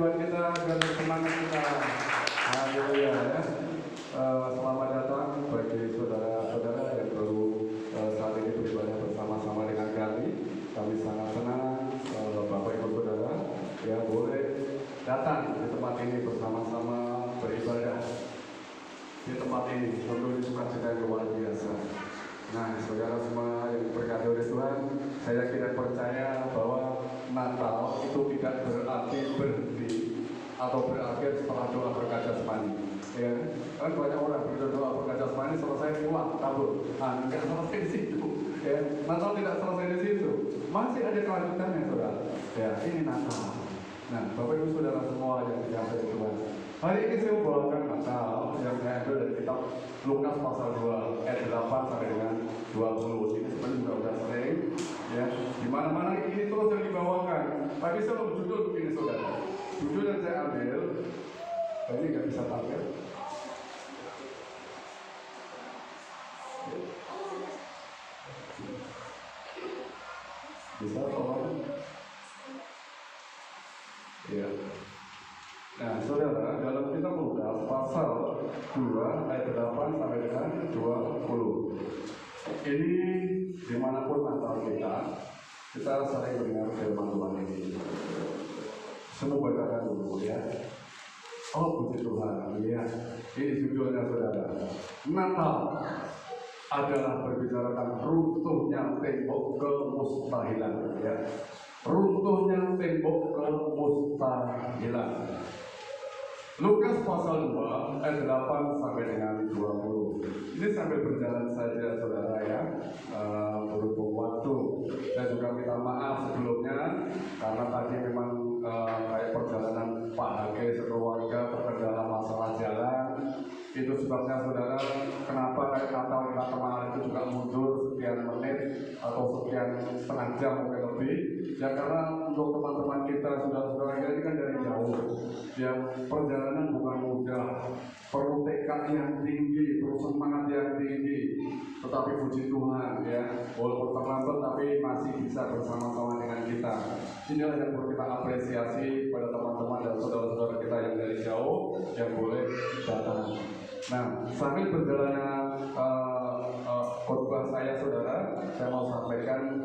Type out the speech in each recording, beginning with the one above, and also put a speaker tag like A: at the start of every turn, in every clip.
A: Tuhan kita dan semangat kita. Haleluya ya. Selamat datang bagi saudara-saudara yang baru saat ini beribadah bersama-sama dengan kami. Kami sangat senang Bapak Ibu Saudara ya boleh datang di tempat ini bersama-sama beribadah di tempat ini. Tentu ini sukacita yang luar biasa. Nah, saudara semua yang diberkati oleh Tuhan, saya tidak percaya bahwa Natal itu tidak berarti berhenti atau berakhir setelah doa berkat jasmani. Ya, kan banyak orang berdoa berkat jasmani selesai pulang kabur. Enggak selesai di situ. Ya, Natal tidak selesai di situ. Masih ada kelanjutannya, saudara. Ya, ini Natal. Nah, Bapak Ibu Saudara semua yang dikasihi Tuhan, hari ini saya membawakan Natal yang saya ambil dari kitab Lukas pasal 2 ayat 8 sampai dengan 20. Ini sebenarnya sudah sering ya, di mana-mana ini terus yang dibawakan. Tapi saya mau judul begini saudara. Judul yang saya ambil, ini nggak bisa tampil. Bisa tolong? Ya. Nah, saudara, dalam kitab Lukas pasal 2 ayat 8 sampai dengan 20. Ini dimanapun Natal kita sering mendengar firman Tuhan ini. Semua bacakan dulu ya. Oh puji Tuhan, ya. Ini judulnya saudara. Natal adalah berbicara tentang runtuhnya tembok kemustahilan ya. Runtuhnya tembok kemustahilan. Lukas pasal 2 ayat 8 sampai dengan 20. Ini sambil berjalan saja saudara ya, berhubung waktu. Dan juga minta maaf sebelumnya karena tadi memang kayak perjalanan Pak Hage sekeluarga terkendala masalah jalan. Itu sebabnya saudara kenapa kayak Natal kita kemarin itu juga mundur sekian menit atau sekian setengah jam mungkin lebih. Ya karena untuk teman-teman kita saudara-saudara kita ini kan dari jauh. Ya perjalanan bukan mudah, perlu tekad yang tinggi, perlu semangat yang tinggi. Tetapi puji Tuhan ya, walaupun terlambat tapi masih bisa bersama-sama dengan kita. Inilah yang perlu kita apresiasi pada teman-teman dan saudara-saudara kita yang dari jauh yang boleh datang. Nah, sambil berjalannya khotbah saya saudara, saya mau sampaikan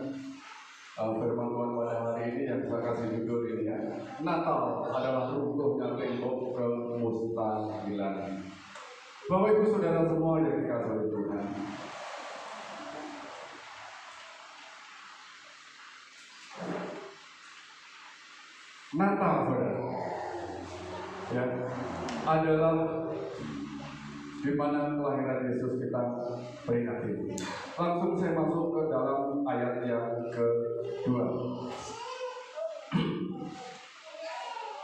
A: firman Tuhan pada hari ini yang saya kasih judul ini ya. Natal adalah runtuhnya tembok kemustahilan. Bapak Ibu Saudara semua yang dikasihi oleh Tuhan. Natal saudara ya adalah di mana kelahiran Yesus kita peringati. Langsung saya masuk ke dalam ayat yang kedua.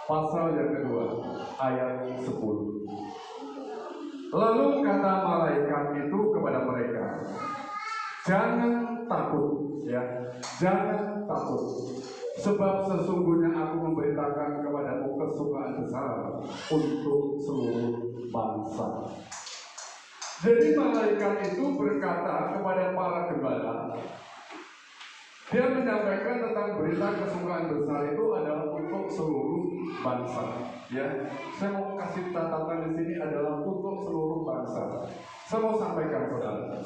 A: Pasal yang kedua, ayat 10. Lalu kata malaikat itu kepada mereka, jangan takut, ya, jangan takut. Sebab sesungguhnya aku memberitakan kepadamu kesukaan besar untuk seluruh bangsa. Jadi malaikat itu berkata kepada para gembala, dia menyampaikan tentang berita kesukaan besar itu adalah untuk seluruh bangsa. Ya, saya mau kasih catatan di sini adalah untuk seluruh bangsa. Saya mau sampaikan saudara,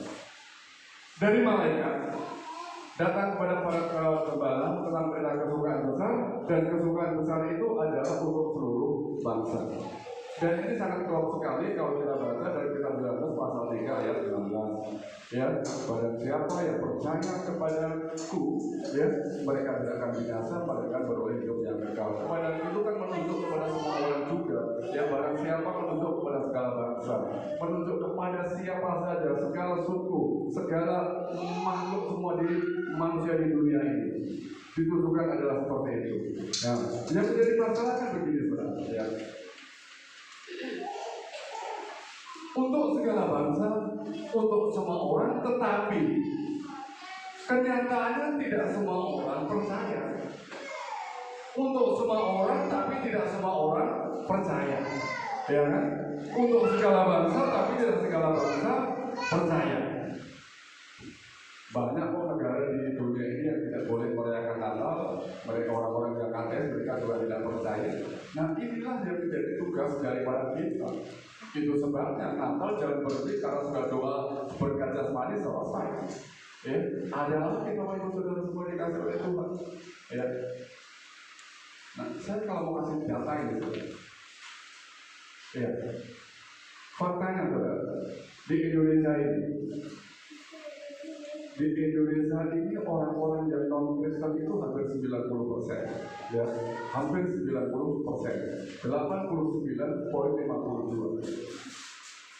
A: dari malaikat datang kepada para gembala tentang berita kesukaan besar, dan kesukaan besar itu adalah untuk seluruh bangsa. Dan ini sangat klop sekali kalau kita baca dari kitab 12 pasal 3 ayat 19. Ya, barang siapa yang percaya kepadaku, ya, mereka tidak akan binasa, mereka beroleh hidup yang kekal. Kepada itu kan menunjuk kepada semua orang juga. Ya, barang siapa menunjuk kepada segala bangsa, menunjuk kepada siapa saja, segala suku, segala makhluk semua di manusia di dunia ini. Ditujukan adalah seperti itu. Nah, yang menjadi masalah kan begini, saudara. Ya. Untuk segala bangsa, untuk semua orang, tetapi kenyataannya tidak semua orang percaya. Untuk semua orang, tapi tidak semua orang percaya, ya kan? Untuk segala bangsa, tapi tidak segala bangsa percaya. Banyak kok negara di dunia ini yang tidak boleh merayakan Natal. Mereka orang-orang yang ateis, mereka juga tidak tidak percaya. Nah, inilah yang menjadi tugas daripada kita. Itu sebabnya Natal jangan berhenti karena sudah doa berkat jasmani selesai. Ya, adalah kita mau ikut saudara semua dikasih oleh Tuhan. Ya. Nah, saya kalau mau kasih data ini, ya, faktanya saudara, di Indonesia ini orang-orang yang non Kristen itu hampir 90%, ya, hampir 90%, 89,52.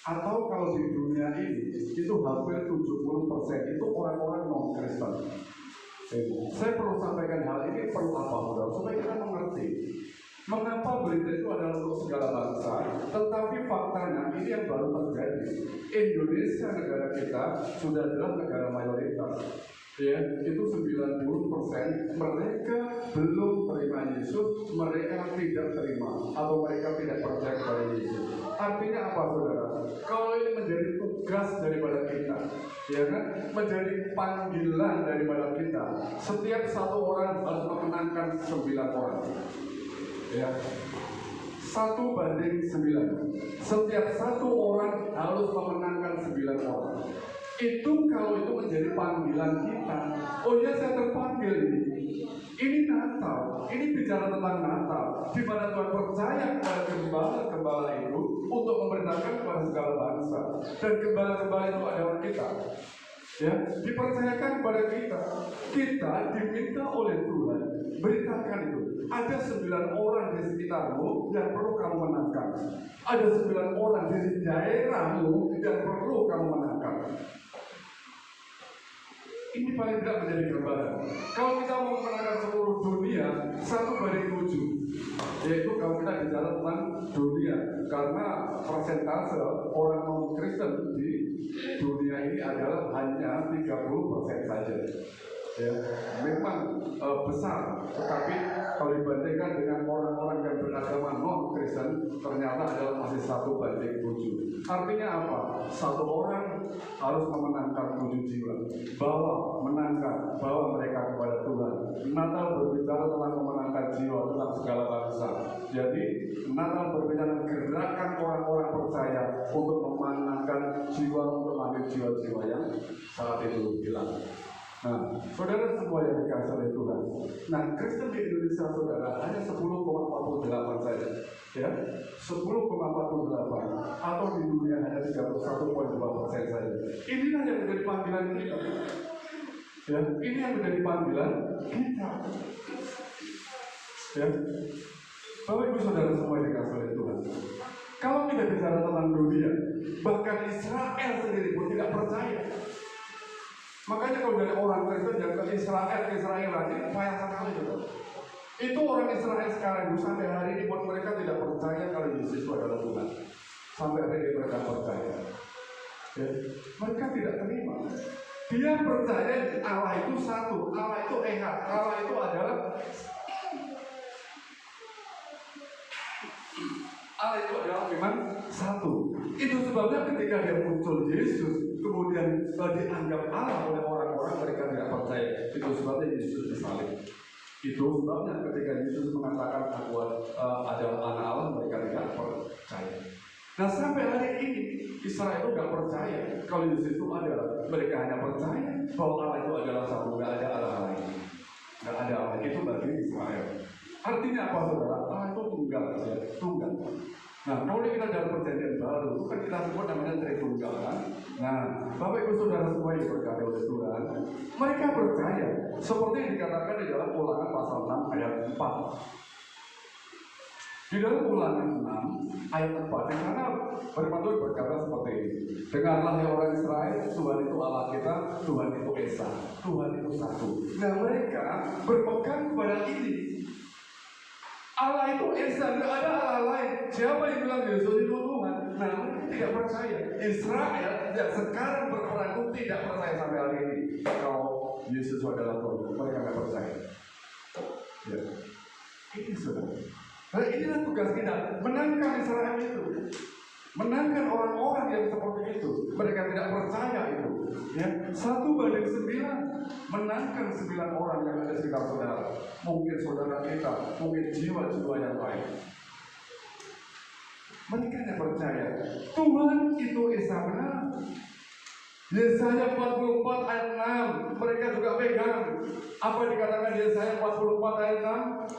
A: Atau kalau di dunia ini itu hampir 70% itu orang-orang non Kristen. Saya perlu sampaikan hal ini perlu apa, saudara, supaya kita mengerti mengapa berita itu adalah untuk segala bangsa, tetapi faktanya ini yang baru terjadi. Indonesia, negara kita, sudah adalah negara mayoritas. Ya, itu 90% mereka belum terima Yesus, mereka tidak terima atau mereka tidak percaya kepada Yesus. Artinya apa, saudara? Kalau ini menjadi tugas daripada kita, ya kan, menjadi panggilan daripada kita. Setiap satu orang harus memenangkan 9 orang. Ya, 1:9. Setiap satu orang harus memenangkan 9 orang. Itu kalau itu menjadi panggilan kita. Oh ya, saya terpanggil ini. Ini Natal, ini bicara tentang Natal, di mana Tuhan percaya kepada gembala-gembala itu untuk memberitakan kepada segala bangsa. Dan gembala-gembala itu adalah kita. Ya, dipercayakan kepada kita. Kita diminta oleh Tuhan beritakan itu. Ada 9 orang di sekitarmu yang perlu kamu menangkan. Ada 9 orang di daerahmu yang perlu kamu menangkan. Ini paling tidak menjadi gambaran. Kalau kita mau menangkan seluruh dunia, 1:7, yaitu kalau kita bicara tentang dunia, karena persentase orang non Kristen di dunia ini adalah hanya 30% saja. Ya, memang besar, tetapi kalau dibandingkan dengan orang-orang yang beragama non Kristen, ternyata adalah masih 1:7. Artinya apa? Satu orang harus memenangkan 7 jiwa, bawa mereka kepada Tuhan. Natal berbicara tentang memenangkan jiwa, tentang segala bangsa. Jadi Natal berbicara gerakan orang-orang percaya untuk memenangkan jiwa, untuk mengambil jiwa-jiwa yang saat itu hilang. Nah, saudara semua yang dikasih oleh Tuhan. Nah, Kristen di Indonesia, saudara, hanya 10,48 saja. Ya, 10,48, atau di dunia hanya 31,2% saja. Inilah yang menjadi panggilan kita. Ya, ini yang menjadi panggilan kita. Ya, Bapak Ibu saudara semua yang dikasih oleh Tuhan. Kalau kita bicara tentang dunia, bahkan Israel sendiri pun tidak percaya. Makanya kalau dari orang Kristen yang ke Israel ini payah sekali juga. Itu orang Israel sekarang sampai hari ini buat mereka tidak percaya kalau Yesus itu adalah Tuhan. Sampai hari ini mereka percaya. Ya, mereka tidak terima. Dia percaya Allah itu satu, Allah itu eka, Allah itu adalah memang satu. Itu sebabnya ketika dia muncul Yesus, kemudian dianggap Allah oleh orang-orang, mereka tidak percaya. Itu sebabnya Yesus disalib. Itu sebabnya ketika Yesus mengatakan aku adalah anak Allah, mereka tidak percaya. Nah, sampai hari ini Israel itu tidak percaya kalau Yesus itu adalah. Mereka hanya percaya bahwa Allah itu adalah satu, tidak ada Allah lain. Tidak ada Allah itu bagi Israel. Artinya apa, saudara? Allah itu tunggal, ya, tunggal. Nah, kalau kita dalam perjanjian baru, itu kan kita sebut namanya Tritunggal, kan? Nah, Bapak Ibu saudara semua yang berkati oleh Tuhan, mereka percaya seperti yang dikatakan di dalam Ulangan pasal 6 ayat 4. Di dalam Ulangan 6 ayat 4, di sana firman Tuhan berkata seperti ini. Dengarlah ya orang Israel, Tuhan itu Allah kita, Tuhan itu Esa, Tuhan itu satu. Nah, mereka berpegang kepada ini. Allah itu Esa, tidak ada Allah lain. Siapa yang bilang Yesus itu Tuhan? Nah, mereka tidak percaya. Israel yang sekarang berperang itu tidak percaya sampai hari ini kalau Yesus adalah Tuhan. Mereka tidak percaya. Ya. Ini saudara. Nah, inilah tugas kita, menangkan Israel itu. Menangkan orang-orang yang seperti itu. Mereka tidak percaya itu. Ya, 1:9 menangkan 9 orang yang ada sekitar saudara. Mungkin saudara kita, mungkin jiwa-jiwa yang lain. Mereka tidak percaya Tuhan itu Esa benar. Yesaya 44 ayat 6 mereka juga pegang. Apa dikatakan di Yesaya 44 ayat 6?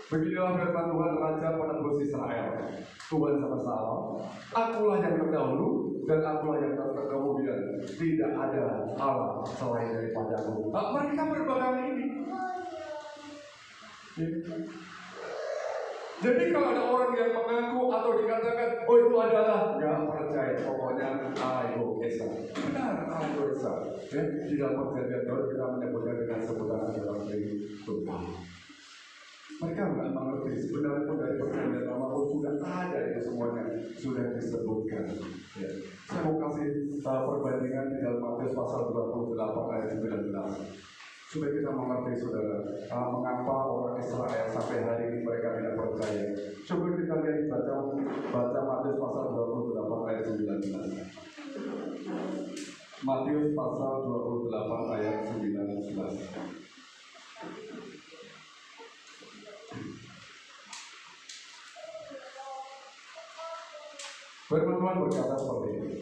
A: Beginilah firman Tuhan Raja penebus Israel, Tuhan semesta alam. Akulah yang terdahulu dan akulah yang kemudian. Tidak ada Allah selain daripadaku. Mereka berpegang ini. Jadi kalau ada orang yang mengaku atau dikatakan, oh itu adalah, nggak percaya, pokoknya Allah itu Esa. Benar, Allah itu Esa. Ya, di dalam perjanjian Baru kita menyebutnya dengan sebutan dalam diri Tuhan. Mereka nggak mengerti sebenarnya pun dari perjanjian lama pun sudah ada itu semuanya sudah disebutkan. Ya. Saya mau kasih perbandingan di dalam Matius pasal 28 ayat 19. Supaya kita mengerti saudara, mengapa orang Israel sampai hari ini mereka tidak percaya. Coba kita lihat baca Matius pasal 28 ayat 19. Matius pasal 28 ayat 19. Firman Tuhan berkata seperti ini.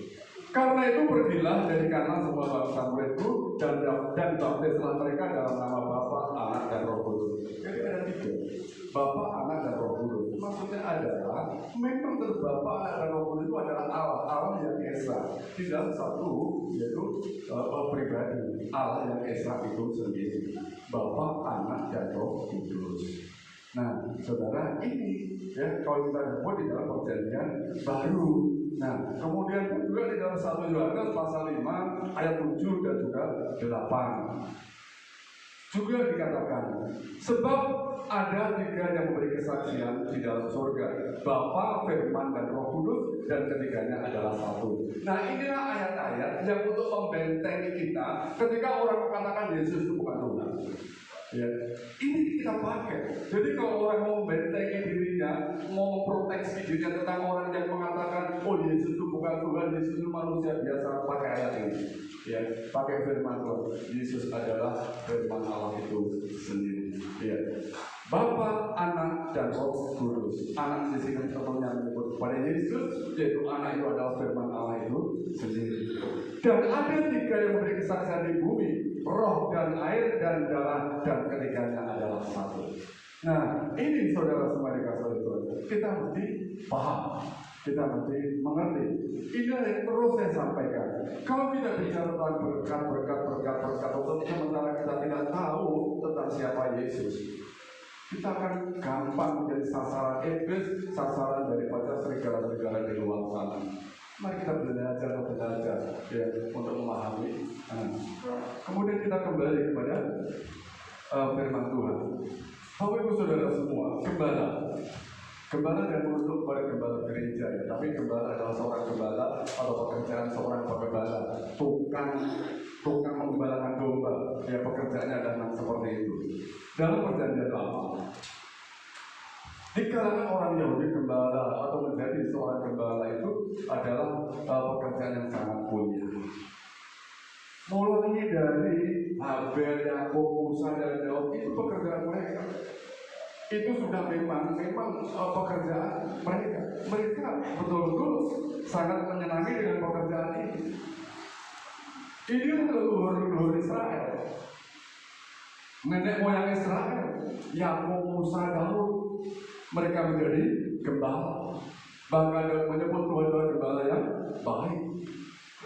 A: Karena itu pergilah dari kanan semua bangsa muridku dan baptislah mereka dalam nama Bapa, Anak, dan Roh Kudus. Jadi ada 3, Bapa, Anak, dan Roh Kudus. Maksudnya adalah memang Bapa, Anak, dan Roh Kudus itu adalah Allah yang Esa. Di dalam satu yaitu pribadi Allah yang Esa itu sendiri. Bapa, Anak, dan Roh Kudus. Nah, saudara, ini ya kalau kita sebut di dalam perjanjian baru. Nah, kemudian juga di dalam 1 Yohanes pasal 5 ayat 7 dan juga 8 juga dikatakan, sebab ada 3 yang memberi kesaksian di dalam surga, Bapa, Firman, dan Roh Kudus, dan ketiganya adalah satu. Nah, inilah ayat-ayat yang untuk membentengi kita ketika orang mengatakan Yesus itu bukan Tuhan. Ya, ini kita pakai. Jadi kalau orang mau membentengi dirinya, mau memproteksi dirinya tentang orang yang mengatakan, oh Yesus itu bukan Tuhan, Yesus itu manusia biasa, pakai ayat ini. Ya, pakai firman Tuhan. Yesus adalah firman Allah itu sendiri. Ya. Bapa, Anak, dan Roh Kudus. Anak di sini contohnya menyebut kepada Yesus, yaitu Anak itu adalah firman Allah itu sendiri. Dan ada 3 yang memberi kesaksian di bumi, roh dan air dan darah, dan ketiganya adalah satu. Nah, ini saudara semua dikasih Tuhan. Kita mesti paham, kita mesti mengerti. Ini yang terus saya sampaikan. Kalau kita bicara tentang berkat, untuk sementara kita tidak tahu tentang siapa Yesus, kita akan gampang menjadi sasaran iblis, sasaran daripada serigala-serigala di luar sana. Mari kita belajar ya, untuk memahami. Kemudian kita kembali kepada firman Tuhan. Bapak Ibu Saudara semua, gembala dan menunjuk pada gembala gereja, ya. Tapi gembala adalah seorang gembala atau pekerjaan seorang pengembala, tukang menggembalakan domba. Ya, pekerjaannya adalah seperti itu. Dalam perjanjian lama, di kalangan orang Yahudi gembala atau menjadi seorang gembala itu adalah pekerjaan yang sangat mulia. Mulai dari Habel, Yakub, Musa, dan Daud itu pekerjaan mereka. Itu sudah memang pekerjaan mereka. Mereka betul-betul sangat menyenangi dengan pekerjaan ini. Ini adalah leluhur Israel, nenek moyang Israel, Yakub, Musa, Daud. Mereka menjadi gembala. Bahkan Daud menyebut Tuhan adalah gembala yang baik.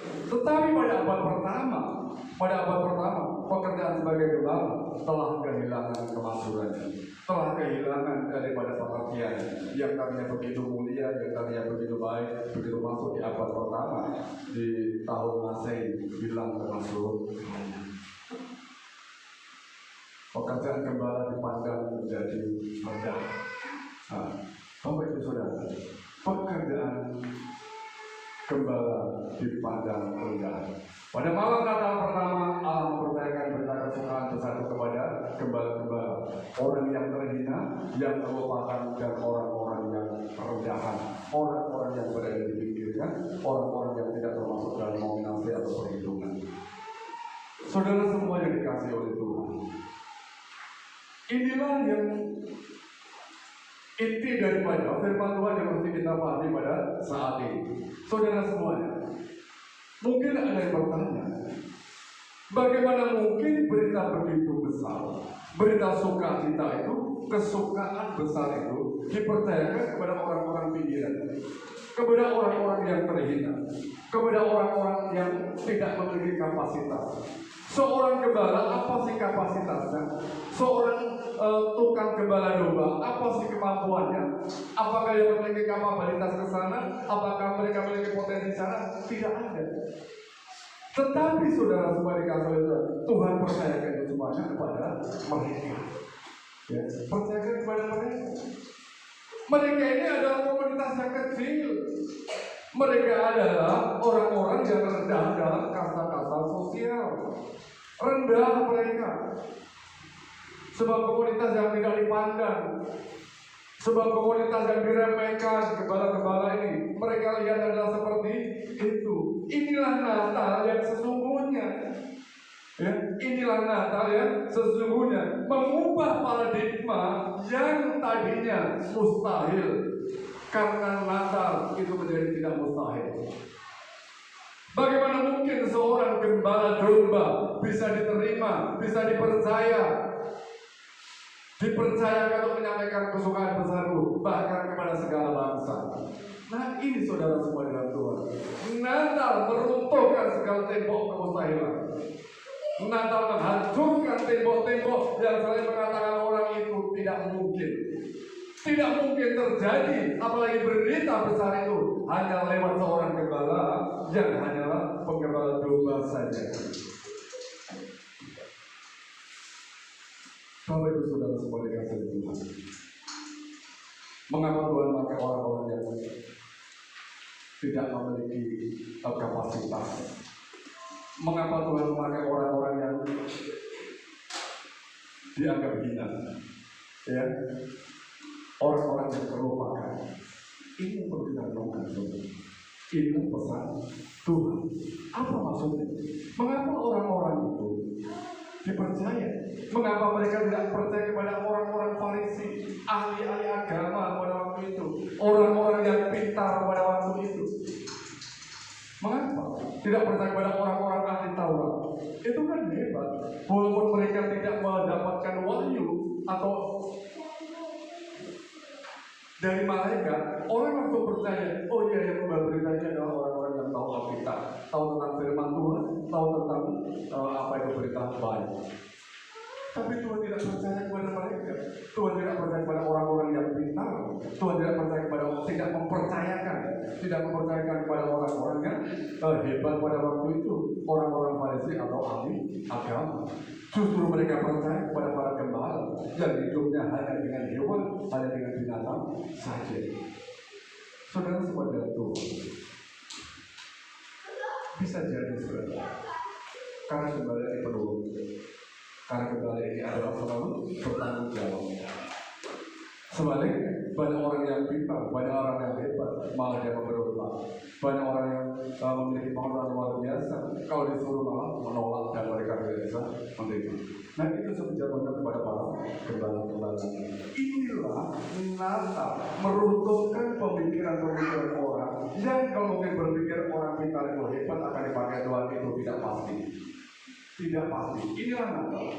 A: Tetapi pada abad pertama, pekerjaan sebagai gembala telah kehilangan kemasyhurannya, telah kehilangan daripada pengertian yang tadinya begitu mulia, yang tadinya begitu baik, begitu masuk di abad pertama di tahun Masehi hilang kemasyhurannya. Pekerjaan gembala dipandang menjadi rendah. Bapak Ibu Saudara, pekerjaan gembala dipandang rendah. Pada malam Natal pertama, Allah mempercayakan berita kesukaan bersatu kepada gembala-gembala, orang yang terhina, yang terlupakan, dan orang-orang yang rendahan, orang-orang yang berada di pinggirnya, orang-orang yang tidak termasuk dalam nominasi atau perhitungan. Saudara semua yang dikasihi oleh Tuhan, inilah yang inti daripada firman Tuhan yang mesti kita pahami pada saat ini. Saudara semuanya, mungkin ada yang bertanya, bagaimana mungkin berita begitu besar, berita sukacita itu, kesukaan besar itu dipercayakan kepada orang-orang pinggiran, kepada orang-orang yang terhina, kepada orang-orang yang tidak memiliki kapasitas. Seorang gembala, apa sih kapasitasnya? Seorang tukang gembala domba, apa sih kemampuannya? Apakah dia memiliki kapabilitas ke sana? Apakah mereka memiliki potensi sana? Tidak ada. Tetapi saudara semua dikasih Tuhan percayakan itu semuanya kepada mereka. Ya, percayakan kepada mereka. Mereka ini adalah komunitas yang kecil. Mereka adalah orang-orang yang rendah dalam kasta-kasta sosial. Rendah mereka. Sebuah komunitas yang tidak dipandang, sebuah komunitas yang diremehkan. Gembala-gembala ini mereka lihat adalah seperti itu. Inilah Natal yang sesungguhnya. Ya, inilah Natal yang sesungguhnya, mengubah paradigma yang tadinya mustahil. Karena Natal itu menjadi tidak mustahil. Bagaimana mungkin seorang gembala domba bisa diterima, bisa dipercayakan untuk menyampaikan kesukaan besarku bahkan kepada segala bangsa. Nah, ini saudara semua dalam Tuhan, Natal meruntuhkan segala tembok kemustahilan. Natal menghancurkan tembok-tembok yang selalu mengatakan orang itu tidak mungkin. Tidak mungkin terjadi, apalagi berita besar itu hanya lewat seorang gembala yang hanyalah penggembala domba saja. Bapak Ibu Saudara semua dikasihi Tuhan, mengapa Tuhan memakai orang-orang yang tidak memiliki kapasitas? Mengapa Tuhan memakai orang-orang yang dianggap hina? Ya, orang-orang yang terlupakan. Ini yang perlu kita renungkan. Ini pesan Tuhan. Apa maksudnya? Mengapa orang-orang itu dipercaya? Mengapa mereka tidak percaya kepada orang-orang Farisi, ahli-ahli agama pada waktu itu, orang-orang yang pintar pada waktu itu? Mengapa tidak percaya kepada orang-orang ahli Taurat? Itu kan hebat. Walaupun mereka tidak mendapatkan wahyu atau dari malaikat, orang waktu percaya, oh iya, yang membawa beritanya adalah orang-orang yang tahu Alkitab, tahu tentang firman Tuhan, tahu tentang apa itu berita baik. Tapi Tuhan tidak percaya kepada mereka. Tuhan tidak percaya kepada orang-orang yang pintar. Tuhan tidak percaya kepada, tidak mempercayakan kepada orang-orang yang hebat pada waktu itu, orang-orang Farisi atau ahli agama. Justru mereka percaya kepada para gembala yang hidupnya hanya dengan hewan, hanya dengan binatang saja. Saudara semua dalam Tuhan, bisa jadi saudara, karena gembala ini perlu. Karena gembala ini adalah selalu bertanggung jawab. Sebaliknya, banyak orang yang pintar, banyak orang yang hebat, malah dia memberontak. Banyak orang yang memiliki pengetahuan luar biasa, kalau disuruh malah menolak dan mereka tidak bisa menerima. Nah, itu sepenjelasan kepada para gembala-gembala. Inilah Natal meruntuhkan pemikiran-pemikiran orang yang kalau mungkin berpikir orang pintar itu hebat akan dipakai Tuhan, itu tidak pasti. Tidak pasti. Inilah Natal.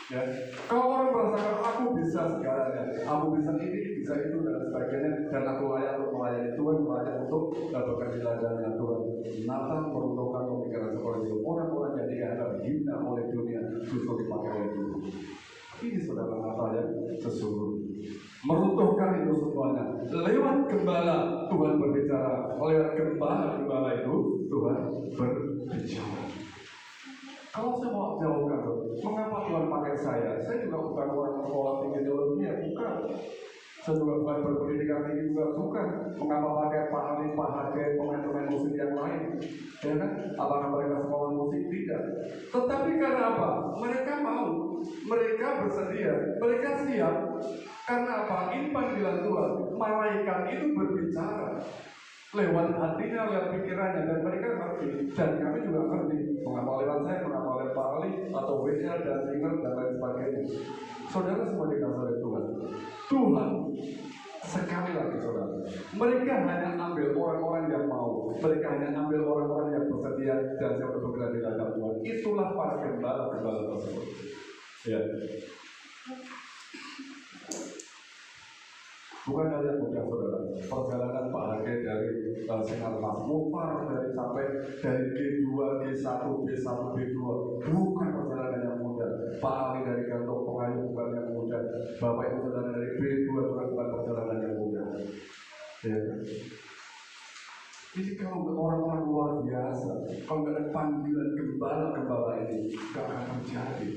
A: Ya, kalau orang merasakan aku bisa segalanya, aku bisa ini, bisa itu dan sebagainya, dan aku layak untuk melayani Tuhan, layak untuk bekerja dengan Tuhan. Natal meruntuhkan pemikiran seperti itu. Orang-orang yang dianggap hina oleh dunia justru dipakai oleh Tuhan. Ini saudara Natal yang sesungguhnya. Meruntuhkan itu semuanya. Lewat gembala Tuhan berbicara. Lewat gembala itu Tuhan berbicara. Kalau saya mau jauhkan, mengapa Tuhan pakai saya? Saya juga bukan orang sekolah tinggi teologi, bukan. Saya juga bukan berpendidikan tinggi juga bukan. Mengapa pakai pakai pemain-pemain musik yang lain? Ya kan? Apakah mereka sekolah musik? Tidak. Tetapi karena apa? Mereka mau, mereka bersedia, mereka siap. Karena apa? Ini panggilan Tuhan. Malaikat itu berbicara lewat hatinya, lewat pikirannya, dan mereka ngerti. Dan kami juga ngerti. Mengapa lewat saya, mengapa lewat Pak Ali, atau WA, dan singer, dan lain sebagainya. Saudara semua dikasih oleh Tuhan. Tuhan, sekali lagi saudara, mereka hanya ambil orang-orang yang mau. Mereka hanya ambil orang-orang yang bersedia dan siap untuk berada di hadapan Tuhan. Itulah para gembala-gembala tersebut. Ya. Bukan hal yang mudah saudara. Perjalanan Pak Hage dari Sinarmas mutar dari G2, G1, B1, B2 bukan perjalanan yang mudah. Pak Ali dari Gantong Pengayu bukan yang mudah. Bapak Ibu saudara dari B2 juga bukan perjalanan yang mudah. Ya. Ini kalau orang-orang luar biasa, kalau nggak ada panggilan gembala-gembala ini, nggak akan terjadi.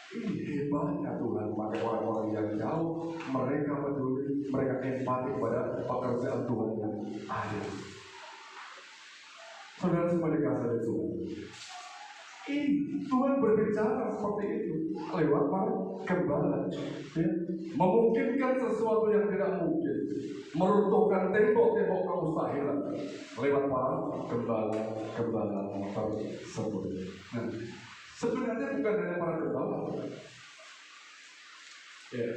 A: Ini hebatnya Tuhan pakai orang-orang yang jauh, mereka peduli, mereka empati kepada pekerjaan Tuhan yang ada. Saudara semua dikasih oleh Tuhan. Ini Tuhan berbicara seperti itu lewat para gembala, ya. Memungkinkan sesuatu yang tidak mungkin, meruntuhkan tembok-tembok kemustahilan lewat para gembala tersebut. Nah, sebenarnya bukan dari para gembala. Ya.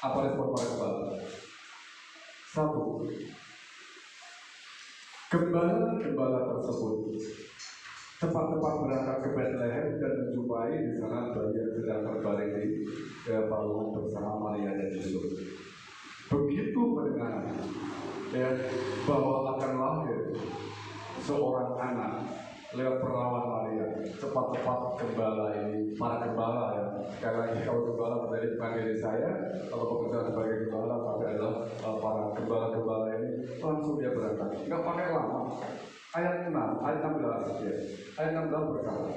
A: Apa respon para gembala? Satu, gembala tersebut cepat-cepat berangkat ke Bethlehem dan menjumpai di sana bayi yang sedang terbaring di palungan bersama Maria dan Yusuf. Begitu mendengar bahwa akan lahir seorang anak lewat perawan Maria, cepat-cepat gembala ini, para gembala ya. Sekali lagi kalau gembala menjadi bukan diri saya, kalau pekerjaan sebagai gembala, tapi adalah para gembala-gembala ini langsung dia berangkat, nggak pakai lama. Ayat 6, ayat 16 ya. Ayat 16 berkata,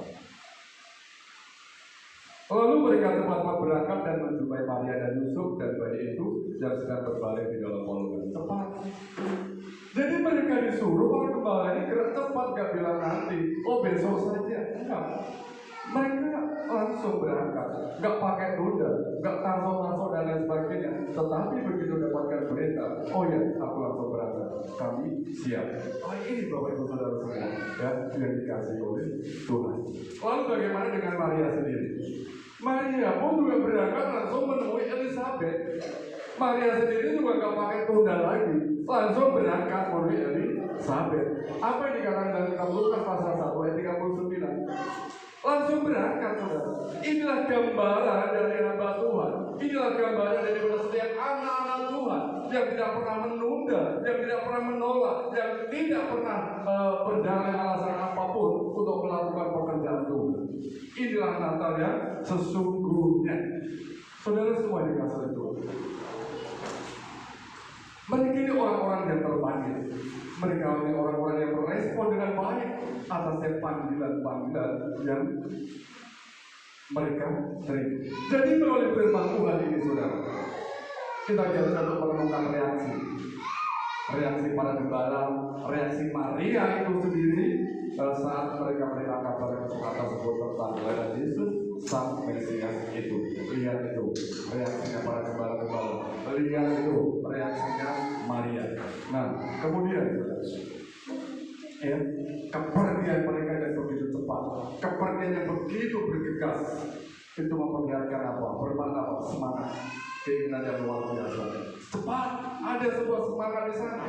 A: lalu mereka cepat-cepat berangkat dan menjumpai Maria dan Yusuf dan bayi itu yang sedang berbaring di dalam palungan. Cepat. Jadi mereka disuruh para gembala ini gerak cepat, gak bilang nanti, oh besok saja. Enggak. Mereka langsung berangkat, gak pakai tunda, gak tansok-tansok dan lain sebagainya. Tetapi begitu dapatkan berita, oh ya, aku langsung berangkat. Kami siap. Oh ini Bapak Ibu Saudara semua ya, yang dikasih oleh Tuhan. Lalu bagaimana dengan Maria sendiri? Maria pun juga berangkat langsung menemui Elizabeth. Maria sendiri juga gak pakai tunda lagi, langsung berangkat menemui Elizabeth. Apa yang dikatakan dalam kitab Lukas pasal 1 ayat 39? Langsung berangkat, saudara. Inilah gembala dari hamba Tuhan. Inilah gembala dari setiap anak-anak Tuhan yang tidak pernah menunda, yang tidak pernah menolak, yang tidak pernah berdalih alasan apapun untuk melakukan pekerjaan Tuhan. Inilah Natal yang sesungguhnya. Saudara semua dikasih Tuhan. Mereka ini orang-orang yang terpanggil. Mereka ini orang-orang yang merespon dengan baik atas panggilan-panggilan yang mereka terima. Jadi melalui firman Tuhan ini, saudara, kita bisa untuk menemukan reaksi para gembala, reaksi Maria itu sendiri saat mereka mendengar kabar kesukaan tersebut tentang kelahiran Yesus sang Mesias itu. Lihat itu reaksinya para gembala-gembala. Lihat itu reaksinya Maria. Nah, kemudian ya, kepergian mereka yang begitu cepat, kepergian yang begitu bergegas, itu memperlihatkan apa? Bermakna apa? Semangat, keinginan yang luar biasa. Cepat, ada sebuah semangat di sana.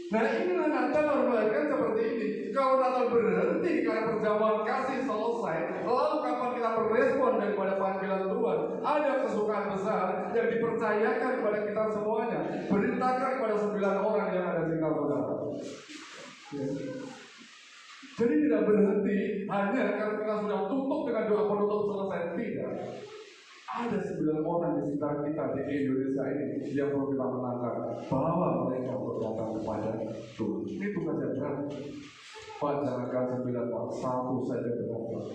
A: Nah, inilah Natal harus melahirkan seperti ini. Kalau Natal berhenti karena perjamuan kasih selesai, lalu kapan kita berespon daripada panggilan Tuhan? Ada kesukaan besar yang dipercayakan kepada kita semuanya. Beritakan kepada 9 orang yang ada di saudara. Ya. Jadi tidak berhenti hanya karena kita sudah tutup dengan doa penutup selesai. Tidak. Ada 9 orang di sekitar kita di Indonesia ini yang perlu kita menangkap bahwa mereka berdatang kepada Tuhan. Ini tugas yang berat. Pak, jangankan 9 orang, 1 saja berat.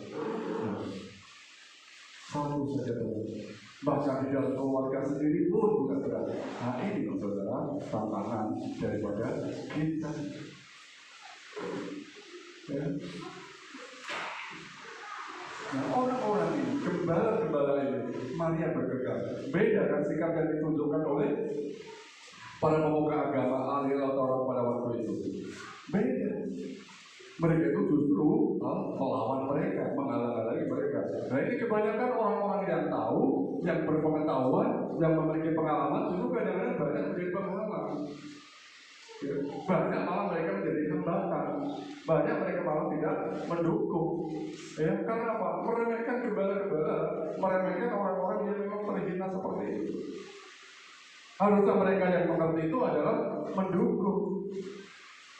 A: Satu saja berat. Bahkan di dalam keluarga sendiri pun juga berat. Nah ini saudara tantangan daripada kita. Ya. Nah orang-orang ini, gembala-gembala ini, Maria bergegas. Beda kan sikap yang ditunjukkan oleh para pemuka agama ahli atau pada waktu itu. Beda. Mereka itu justru melawan mereka, menghalang-halangi mereka. Nah ini kebanyakan orang-orang yang tahu, yang berpengetahuan, yang memiliki pengalaman, justru kadang-kadang banyak menjadi penghalang. Ya, banyak malah mereka menjadi hambatan, banyak mereka malah tidak mendukung. Ya, karena apa? Meremehkan gembala-gembala, meremehkan orang-orang yang memang terhina seperti itu. Harusnya mereka yang mengerti itu adalah mendukung.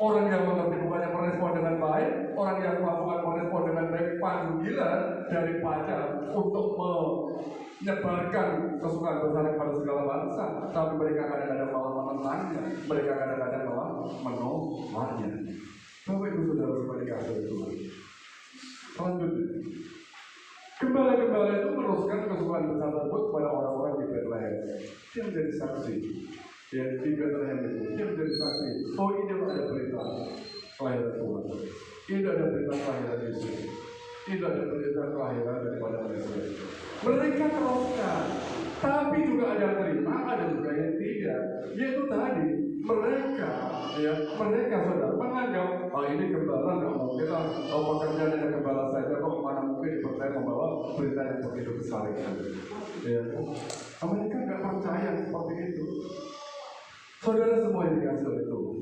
A: Orang yang mengerti bukannya merespon dengan baik, orang yang bukan merespon dengan baik panggilan daripada untuk menyebarkan kesukaan besar kepada segala bangsa, tapi mereka kadang-kadang malah menentangnya, mereka kadang-kadang malah menolaknya. Bapak Ibu Saudara semua dikasih Tuhan. Selanjutnya, gembala-gembala itu meneruskan kesukaan besar tersebut kepada orang-orang di Bethlehem. Dia menjadi saksi. Ya, di Bethlehem itu, dia menjadi saksi. Oh, ini ada berita kelahiran Tuhan. Ini ada berita kelahiran Yesus. Ini ada berita kelahiran daripada Mesias. Mereka teruskan, tapi juga ada yang terima, ada juga yang tidak. Yaitu tadi mereka saudara menganggap, ini gembala nggak mungkin lah. Pekerjaan ada gembala saja, kok mana mungkin dipercaya membawa berita yang begitu besar itu. Ya, mereka nggak percaya seperti itu. Saudara semua yang dikasih oleh Tuhan.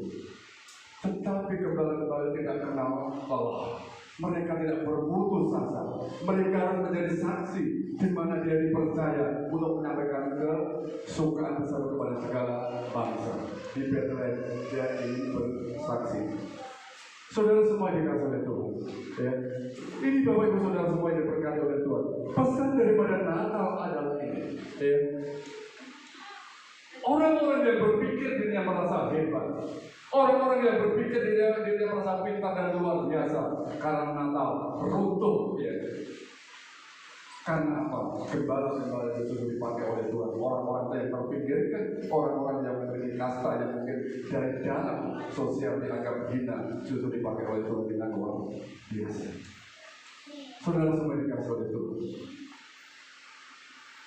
A: Tetapi gembala-gembala tidak kenal Allah. Mereka tidak berputus asa. Mereka harus menjadi saksi di mana dia dipercaya untuk menyampaikan kesukaan besar kepada segala bangsa. Di Bethlehem dia ingin bersaksi. Saudara semua yang dikasih oleh Tuhan. Ya. Ini Bapak Ibu Saudara semua yang diberkati oleh Tuhan. Pesan daripada Natal adalah ini. Ya. Orang-orang yang berpikir dirinya merasa hebat, orang-orang yang berpikir dirinya merasa pintar dan luar biasa karena Natal runtuh ya. Karena apa? Gembala-gembala itu dipakai oleh Tuhan. Orang-orang yang terpinggirkan, orang-orang yang memiliki kasta yang mungkin dari dalam sosial dianggap hina, justru dipakai oleh Tuhan dengan luar biasa. Saudara semua dikasih oleh Tuhan.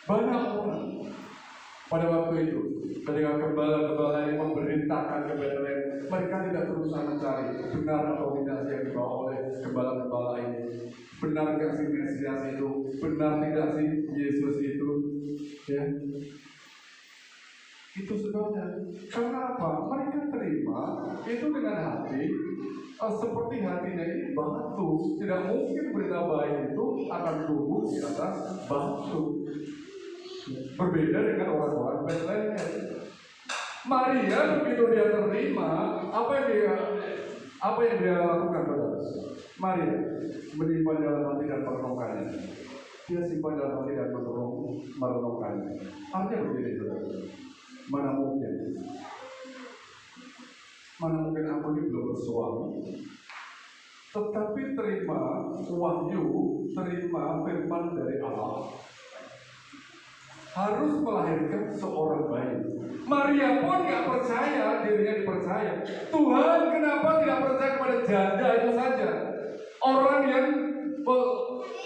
A: Banyak orang pada waktu itu, ketika gembala-gembala ini memberitakan ke Bethlehem, mereka tidak berusaha mencari benar atau tidak yang dibawa oleh gembala-gembala ini. Benar tidak si Mesias itu? Benar tidak si Yesus itu? Ya, itu sebabnya. Karena apa? Mereka terima itu dengan hati seperti hatinya ini batu. Tidak mungkin berita baik itu akan tumbuh di atas batu. Berbeda dengan orang-orang Bethlehem. Maria begitu dia terima, apa yang dia lakukan, saudara? Maria menyimpan dalam hati dan merenungkannya. Dia simpan dalam hati dan merenungkannya. Artinya begini, saudara. Mana mungkin aku ini belum bersuami, tetapi terima wahyu, terima firman dari Allah. Harus melahirkan seorang bayi. Maria pun nggak percaya dirinya dipercaya. Tuhan kenapa tidak percaya kepada janda itu saja? Orang yang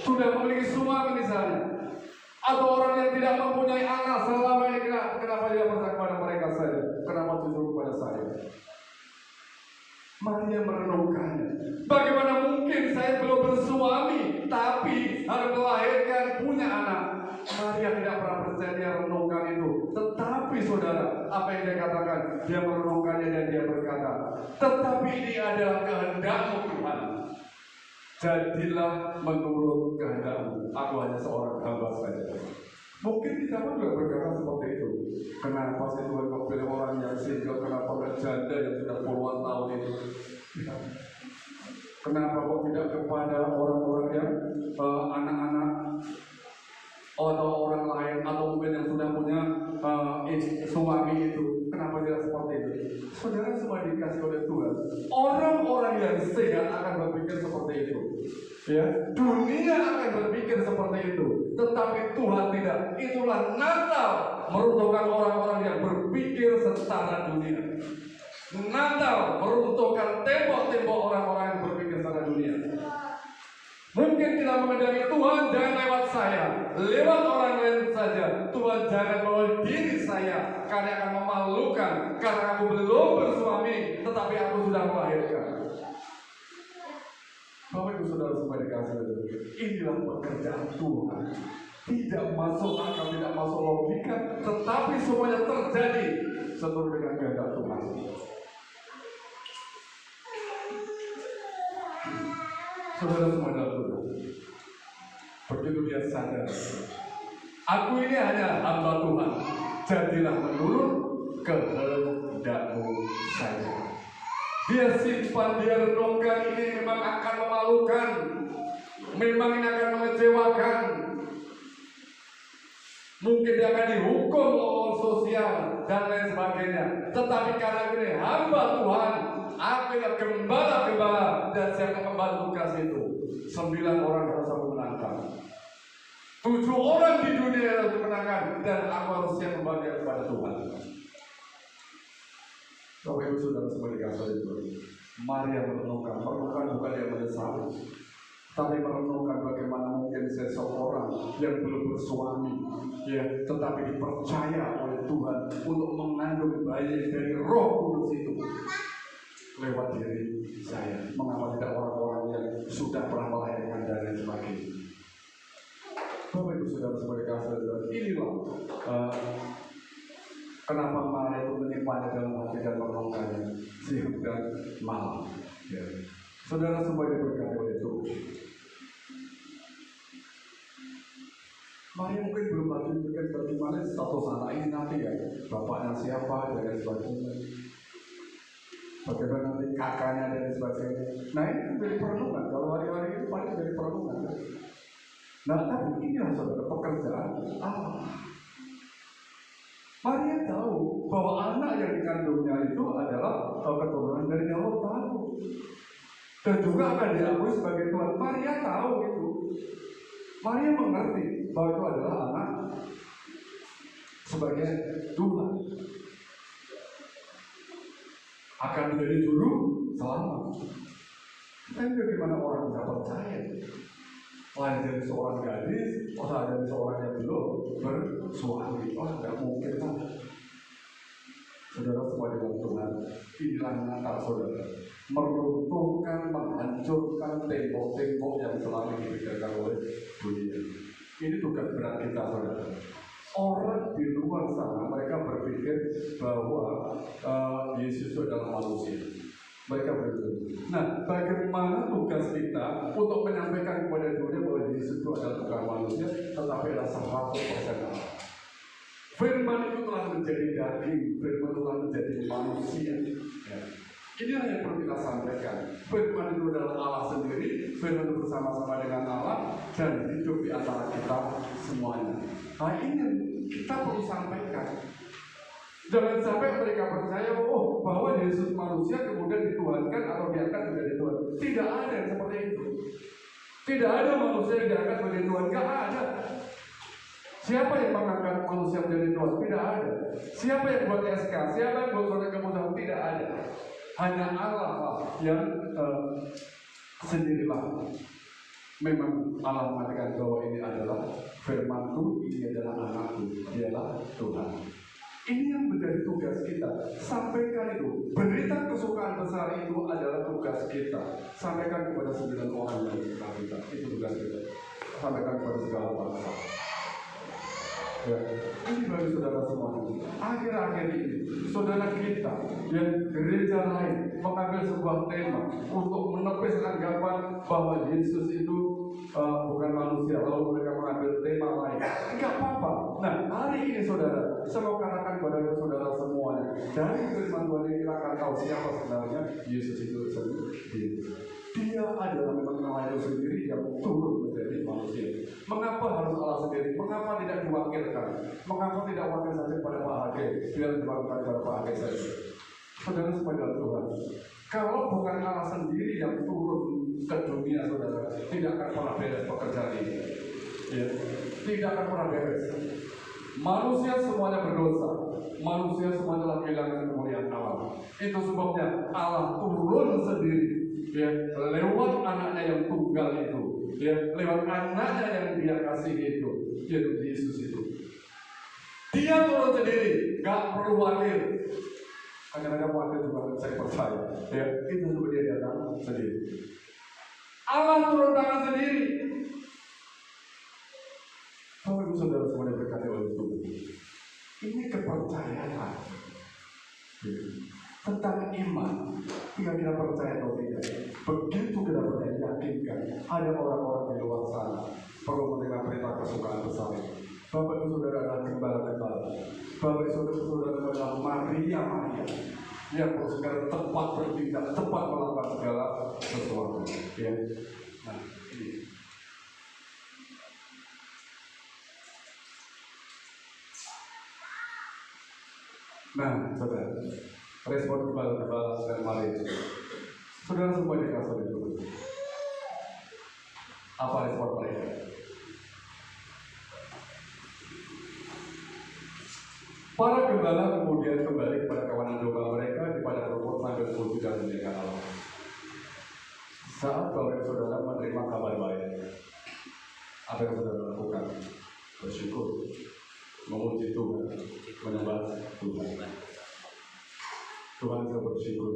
A: sudah memiliki suami misalnya, atau orang yang tidak mempunyai anak selama ini, kenapa dia percaya kepada mereka saja? Kenapa justru kepada saya? Maria merenungkannya. Bagaimana mungkin saya belum bersuami, tapi harus melahirkan punya anak? Maria tidak pernah percaya, dia renungkan itu. Tetapi saudara, apa yang dia katakan? Dia merenungkannya dan dia berkata, tetapi ini adalah kehendak-Mu Tuhan. Jadilah menurut kehendak-Mu. Aku hanya seorang hamba saja. Mungkin kita pun juga berkata seperti itu. Kenapa sih Tuhan memilih orang yang single? Kenapa tidak janda yang sudah puluhan tahun itu? Kenapa kok tidak kepada orang-orang yang anak-anak atau orang lain, atau mungkin yang sudah punya suami itu? Kenapa tidak seperti itu? Saudara semua dikasih oleh Tuhan. Orang-orang yang sehat akan berpikir seperti itu. Ya, dunia akan berpikir seperti itu, tetapi Tuhan tidak. Itulah Natal meruntuhkan orang-orang yang berpikir secara dunia. Natal meruntuhkan tembok-tembok orang-orang yang berpikir secara dunia. Mungkin kita mengendaki Tuhan jangan lewat saya, lewat orang lain saja. Tuhan jangan melalui diri saya, karena akan memalukan, karena aku belum bersuami, tetapi aku sudah melahirkan. Bapak Ibu Saudara semua dikasih, inilah pekerjaan Tuhan. Tidak masuk akal, tidak masuk logika, tetapi semuanya terjadi seturut dengan kehendak Tuhan. Saudara semua dalam Tuhan, begitu dia sadar, aku ini hanya hamba Tuhan, jadilah menurut kehendak-Mu saja. Dia simpan, dia renungkan, ini memang akan memalukan, memang ini akan mengecewakan. Mungkin dia akan dihukum oleh sosial dan lain sebagainya. Tetapi karena ini hamba Tuhan, aku adalah gembala-gembala dan siapa kembali tugas itu. 9 orang harus aku menangkan, 7 orang di dunia harus menangkan, dan aku harus siap membagikan kepada Tuhan. Bapak Ibu Saudara semua dikasih itu, mari yang merenungkan bukan yang menyesal, tapi merenungkan bagaimana mungkin seseorang yang belum bersuami, ya, tetapi dipercaya oleh Tuhan untuk mengandung bayi dari Roh Kudus itu lewat diri saya. Mengapa tidak orang-orang yang sudah pernah melahirkan dan lain sebagainya? Bapak Ibu Saudara semua dikasih itu, inilah kenapa marah itu menyimpannya dalam hati dan merenungkannya siang dan malam. Ya. Saudara semua diberkati oleh Tuhan. Maria mungkin belum lagi berpikir bagaimana status anak ini nanti ya, bapaknya siapa dan lain sebagainya, bagaimana nanti kakaknya dan lain sebagainya. Nah ini menjadi perenungan. Kalau hari-hari itu paling menjadi perenungan. Nah tapi inilah saudara pekerjaan Allah. Maria tahu bahwa anak yang dikandungnya itu adalah keturunan dari Allah, tahu, dan juga akan diakui sebagai Tuhan. Maria tahu itu. Maria mengerti bahwa itu adalah anak sebagai Tuhan, akan menjadi dulu selamat. Tapi bagaimana orang bisa percaya? Lain dari seorang gadis, orang dari seorang yang belum bersuami, tidak mungkin lah. Saudara semua dalam Tuhan, inilah Natal saudara, meruntuhkan, menghancurkan tembok-tembok yang selama ini dipikirkan oleh dunia. Ini tugas berat kita saudara. Orang di luar sana mereka berpikir bahwa Yesus itu adalah manusia. Mereka berpikir. Nah, bagaimana tugas kita untuk menyampaikan kepada dunia bahwa Yesus itu adalah bukan manusia, tetapi adalah 100% Allah. Firman itu telah menjadi daging, firman itu telah menjadi manusia. Ya. Inilah yang perlu kita sampaikan. Firman itu adalah Allah sendiri, firman itu bersama-sama dengan Allah dan hidup di antara kita semuanya. Nah ini kita perlu sampaikan. Jangan sampai mereka percaya bahwa Yesus manusia kemudian dituhankan atau diangkat menjadi Tuhan. Tidak ada yang seperti itu. Tidak ada manusia yang diangkat menjadi Tuhan. Tidak ada. Siapa yang mengangkat manusia menjadi Tuhan? Tidak ada. Siapa yang buat SK? Siapa yang buat surat keputusan? Tidak ada. Hanya Allah yang sendirilah. Memang Allah mengatakan bahwa ini adalah firman-Ku, ini adalah anakku, dialah Tuhan. Ini yang menjadi tugas kita. Sampaikan itu. Berita kesukaan besar itu adalah tugas kita. Sampaikan kepada 9 orang yang kita. Itu tugas kita. Sampaikan kepada segala bangsa. Ya. Ini bagi saudara semua. Akhir-akhir ini, saudara kita yang gereja lain mengambil sebuah tema untuk menepis anggapan bahwa Yesus itu bukan manusia, lalu mereka mengambil tema lain. Enggak apa-apa. Nah, hari ini saudara, saya mau katakan kepada saudara semuanya, dari firman Tuhan ini kita akan tahu siapa sebenarnya Yesus itu sendiri. Dia adalah memang Allah itu sendiri yang turun menjadi manusia. Mengapa harus Allah sendiri? Mengapa tidak diwakilkan? Mengapa tidak wakil saja kepada Pak Hage? Biar diwakilkan kepada Pak Hage saja. Saudara sepanjang Tuhan, kalau bukan Allah sendiri yang turun ke dunia saudara, tidak akan pernah beres pekerjaan ini. Ya, tidak akan pernah beres. Manusia semuanya berdosa, manusia semuanya telah kehilangan kemuliaan Allah. Itu sebabnya Allah turun sendiri, ya, lewat anaknya yang tunggal itu, ya, lewat anaknya yang dia kasihi itu, yaitu Yesus itu. Dia turun sendiri, gak perlu wakil. Kadang-kadang wakil juga saya percaya, ya, itu sebab dia datang sendiri. Allah turun tangan sendiri. Bapak Ibu Saudara semuanya berkati oleh Tuhan. Ini kepercayaan tentang iman. Kira-kira percaya atau tidak? Begitu kita yakinkan ada orang-orang di luar sana perlu menerima perintah kesukaan besar. Bapak Ibu Saudara adalah gembala-gembala. Bapak Ibu Saudara adalah Maria yang segala tepat bertindak, tepat melakukan segala sesuatu. Ya. Nah, ini. Nah, saudara, respon gembala-gembala dan Maria. Saudara semua dikasih itu. Apa respon mereka? Para gembala kemudian kembali kepada kawanan domba mereka di padang rumput sambil memuji dan memuliakan Allah. Saat Bapak Saudara menerima kabar baik, apa yang saudara lakukan? Bersyukur, memuji Tuhan, menyembah Tuhan. Tuhan, saya bersyukur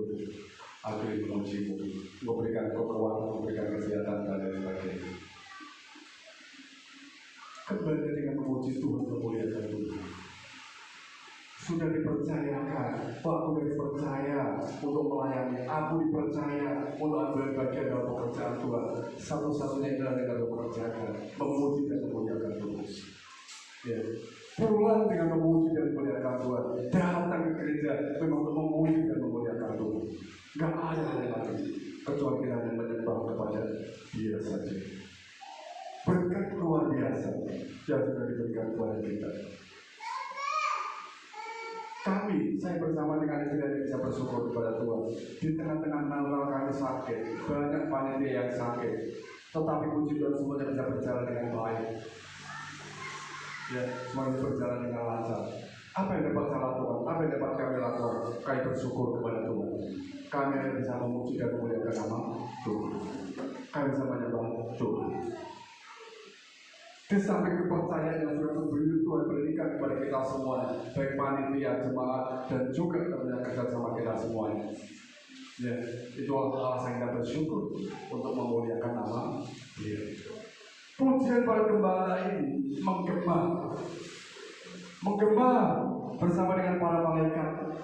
A: akhirnya memujimu, memberikan kekuatan, memberikan kesehatan dan lain sebagainya. Kembali dengan memuji Tuhan, memuliakan Tuhan. Sudah dipercayakan, aku sudah dipercaya untuk melayani, aku dipercaya untuk ambil bagian dalam pekerjaan Tuhan. Satu-satunya adalah yang harus mengerjakan, memuji dan memuliakan Tuhan. Ya. Pulang dengan memuji dan memuliakan Tuhan. Datang ke gereja memang untuk memuji dan memuliakan Tuhan. Gak ada hal lain kecuali kita hanya menyembah kepada Dia saja. Berkat luar biasa yang sudah diberikan kepada kita. Saya bersama dengan istri dan bisa bersyukur kepada Tuhan. Di tengah-tengah Natal kami sakit, banyak panitia yang sakit, tetapi puji Tuhan semuanya bisa berjalan dengan baik. Ya, semuanya berjalan dengan lancar. Apa yang dapat saya lakukan? Apa yang dapat kami lakukan? Kami bersyukur kepada Tuhan. Kami bisa memuji dan memuliakan nama Tuhan. Kami bisa menyembah Tuhan. Di samping kepercayaan yang sudah begitu Tuhan berikan kepada kita semua, baik panitia, jemaat, dan juga ternyata kerjasama kita semuanya. Ya, itu alasan kita bersyukur untuk memuliakan nama Dia. Pujian para gembala ini menggema bersama dengan para malaikat.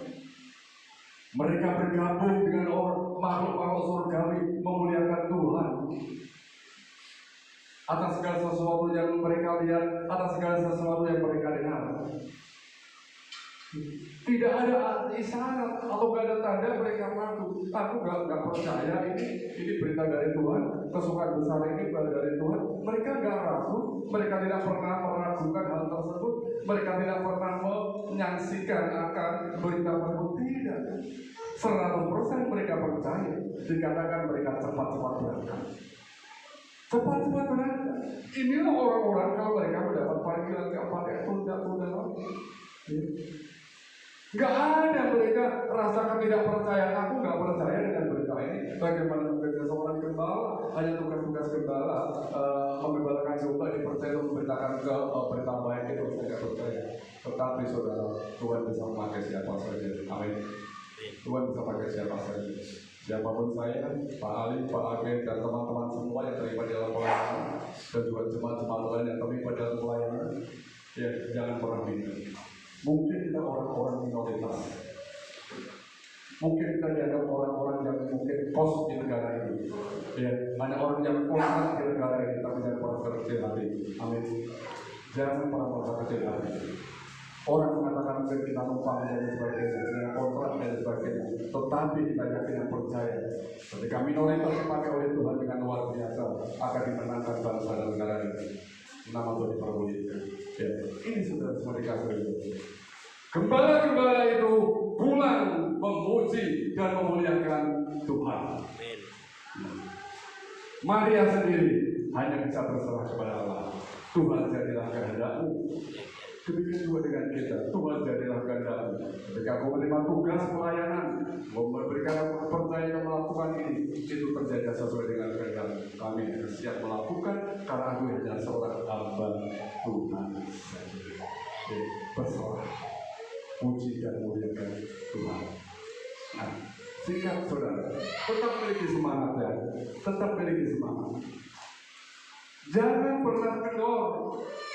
A: Mereka bergabung dengan makhluk-makhluk surgawi memuliakan Tuhan atas segala sesuatu yang mereka lihat, atas segala sesuatu yang mereka dengar. Tidak ada isyarat atau tidak ada tanda mereka ragu. Aku nggak percaya ini berita dari Tuhan, kesukaan besar ini berita dari Tuhan. Mereka nggak ragu, mereka tidak pernah meragukan hal tersebut, mereka tidak pernah menyaksikan akan berita tersebut. Tidak, 100% mereka percaya. Dikatakan mereka cepat-cepat berangkat. Cepat-cepat berangkat. Inilah orang-orang kalau mereka mendapat panggilan gak pakai tunda-tunda lagi. Gak ada mereka rasakan tidak percaya. Aku gak percaya dengan berita ini. Bagaimana bekerja seorang gembala, hanya tugas-tugas gembala menggembalakan domba dipercaya untuk memberitakan ke berita baik itu saya gak percaya. Tetapi saudara, Tuhan bisa memakai siapa saja. Amin. Tuhan bisa pakai siapa saja. Siapapun saya, Pak Ali, Pak Agen, dan teman-teman semua yang terlibat dalam pelayanan, dan juga jemaat-jemaat lain yang terlibat dalam pelayanan, ya jangan pernah bingung. Mungkin kita orang-orang minoritas, mungkin kita dianggap orang-orang yang mungkin kos di negara ini, ya hanya orang yang kontrak di negara ini, tapi jangan pernah kecil hati. Amin. Jangan pernah merasa kecil hati. Orang mengatakan kita numpang dan sebagainya, dengan kontrak dan sebagainya. Tetapi kita yakin dan percaya, ketika minoritas dipakai oleh Tuhan dengan luar biasa, akan dimenangkan bangsa dan negara ini. Nama Tuhan dipermuliakan. Ya, ini sudah semua dikasih. Gembala-gembala itu pulang memuji dan memuliakan Tuhan. Maria sendiri hanya bisa berserah kepada Allah. Tuhan jadilah kehendak-Mu. Demikian juga dengan kita. Tuhan jadilah kehendak-Mu. Ketika aku menerima tugas pelayanan, memberikan kepercayaan melakukan ini, itu terjadi sesuai dengan kehendak. Kami siap melakukan karena aku hanya seorang hamba Tuhan saja. Berserah, puji dan muliakan Tuhan. Nah, sikap saudara, tetap miliki semangat ya, tetap miliki semangat. Jangan pernah kendor.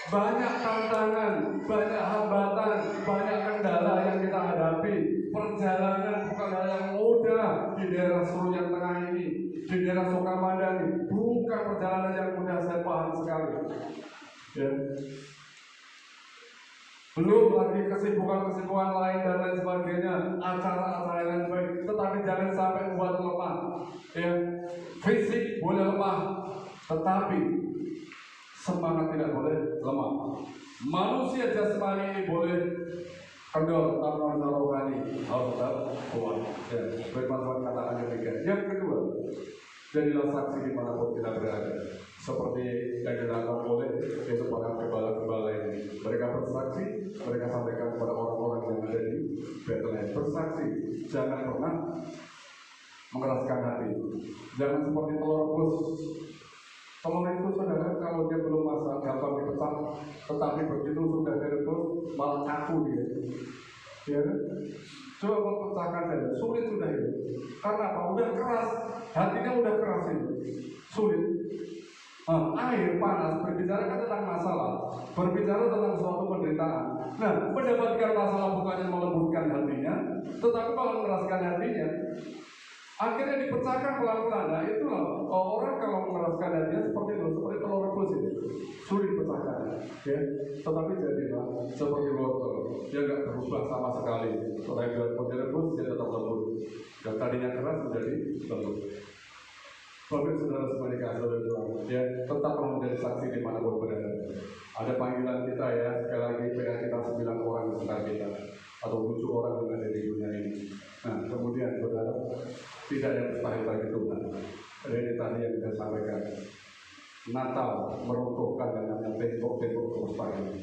A: Banyak tantangan, banyak hambatan, banyak kendala yang kita hadapi. Perjalanan bukan hal yang mudah di daerah Solo yang tengah ini, di daerah Sukamandang, bukan perjalanan yang mudah, saya paham sekali. Ya. Belum lagi kesibukan-kesibukan lain dan lain sebagainya, acara-acara yang lain baik, tetapi jangan sampai membuat lemah. Ya, fisik boleh lemah, tetapi semangat tidak boleh lemah. Manusia jasmani ini boleh kendor, tetapi manusia rohani harus tetap kuat. Ya, firman Tuhan katakan demikian. Yang kedua, jadilah saksi dimanapun kita berada. Seperti yang dilakukan oleh itu para gembala-gembala ini. Mereka bersaksi, mereka sampaikan kepada orang-orang yang ada di Bethlehem. Bersaksi, jangan pernah mengeraskan hati. Jangan seperti telur rebus. Telur itu saudara, kalau dia belum masak, gampang dipecah. Tetapi begitu sudah direbus, malah kaku dia. Ya kan? Coba mempecahkan saja, sulit sudah itu. Karena apa? Udah keras, hatinya udah keras itu. Sulit. Air panas berbicara kan tentang masalah, berbicara tentang suatu penderitaan. Nah, mendapatkan masalah bukannya melembutkan hatinya, tetapi malah mengeraskan hatinya. Akhirnya dipecahkan pelan-pelan. Nah, itulah orang kalau mengeraskan hatinya seperti itu, seperti telur rebus itu, sulit dipecahkan. Ya, tetapi jadilah seperti wortel, dia nggak berubah sama sekali. Selain direbus, dia tetap lembut. Yang tadinya keras menjadi lembut. Bapak saudara semua dikasih oleh Tuhan, ya tetaplah menjadi saksi dimanapun berada. Ada panggilan kita ya, sekali lagi PA kita 9 orang di sekitar kita, atau 7 orang yang ada di dunia ini. Nah, kemudian saudara, tidak ada mustahil bagi Tuhan. Ini tadi yang saya sampaikan. Natal meruntuhkan yang namanya tembok-tembok kemustahilan.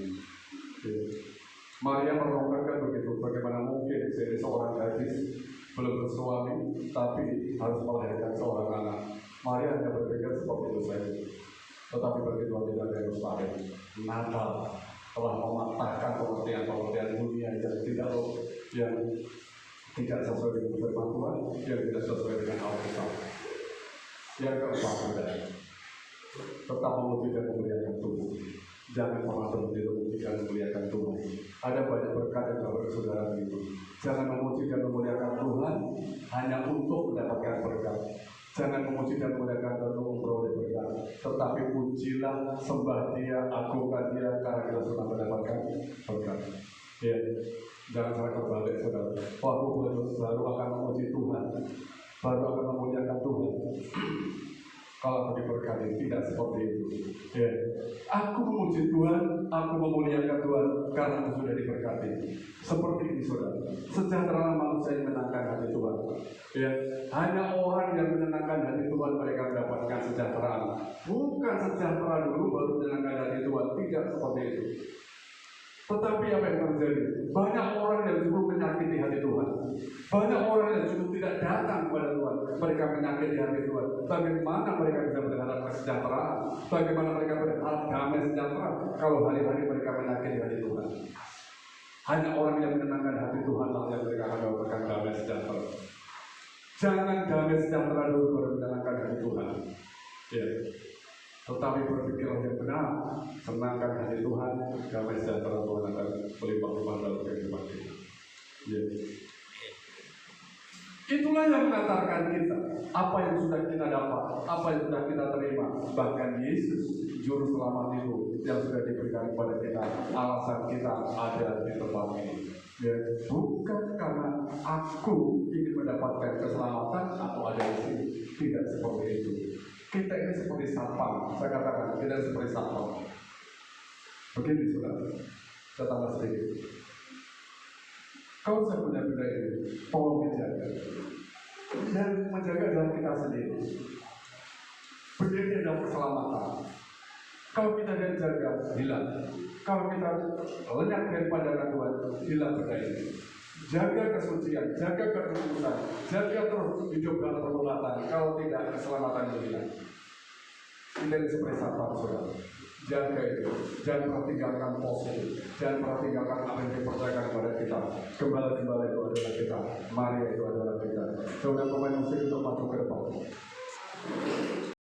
A: Maria meruntuhkan begitu, bagaimana mungkin seorang gadis belum bersuami, tapi harus melahirkan seorang anak. Maria hanya berpikir seperti itu saja. Tetapi begitu tidak ada mustahil. Natal telah mematahkan pengertian dunia yang tidak sesuai dengan firman Tuhan, yang tidak sesuai dengan Alkitab. Yang keempat, tetap memuji dan memuliakan Tuhan. Jangan pernah berhenti memuji dan memuliakan Tuhan. Ada banyak berkat yang dapat saudara itu. Jangan memuji dan memuliakan Tuhan hanya untuk mendapatkan berkat. Jangan memuji dan memuliakan Tuhan untuk memperoleh berkat. Tetapi pujilah, sembah Dia, agungkan Dia karena kita sudah mendapatkan berkat. Ya, jangan sampai terbalik saudara. Aku baru akan memuji Tuhan, baru akan memuliakan Tuhan. Kalau diberkati tidak seperti itu. Ya. Aku memuji Tuhan, aku memuliakan Tuhan karena aku sudah diberkati. Seperti ini saudara. Sejahtera manusia yang menyenangkan hati Tuhan. Ya. Hanya orang yang menyenangkan hati Tuhan mereka mendapatkan kesejahteraan. Bukan sejahtera dulu baru menyenangkan hati Tuhan. Tidak seperti itu. Tetapi apa yang terjadi? Banyak orang yang justru menyakiti hati Tuhan. Banyak orang yang justru tidak datang kepada Tuhan. Mereka menyakiti hati Tuhan. Bagaimana mereka bisa berharap kesejahteraan? Bagaimana mereka berharap damai sejahtera kalau hari-hari mereka menyakiti hati Tuhan? Hanya orang yang menyenangkan hati Tuhan lah yang mereka akan mendapatkan damai sejahtera. Jangan damai sejahtera dulu baru menyenangkan hati Tuhan. Ya. Tetapi berpikirlah yang benar, senangkan hati Tuhan, damai sejahtera Tuhan akan melimpah-limpah dalam kehidupan kita. Ya. Itulah yang mengantarkan kita, apa yang sudah kita dapat, apa yang sudah kita terima. Bahkan Yesus, juru selamat itu yang sudah diberikan kepada kita, alasan kita ada di tempat ini. Ya, bukan karena aku ingin mendapatkan keselamatan atau ada di sini, tidak seperti itu. Kita ini seperti satpam, saya katakan kita seperti satpam. Begini saudara, saya tambah sedikit. Kalau saya punya benda ini, tolong dijaga. Dan menjaga adalah kita sendiri. Berdiri adalah keselamatan. Kalau kita tidak jaga, hilang. Kalau kita lenyap dari pandangan Tuhan, hilang benda ini. Jaga kesucian, jaga kekudusan, jaga terus hidup dalam pertobatan. Kalau tidak, keselamatan itu hilang. Tidak seperti sahabat saudara. Jaga itu, jangan pernah tinggalkan pos itu, jangan pernah tinggalkan apa yang dipercayakan kepada kita. Gembala-gembala itu adalah kita, Maria itu adalah kita. Saudara pemain musik untuk maju ke depan.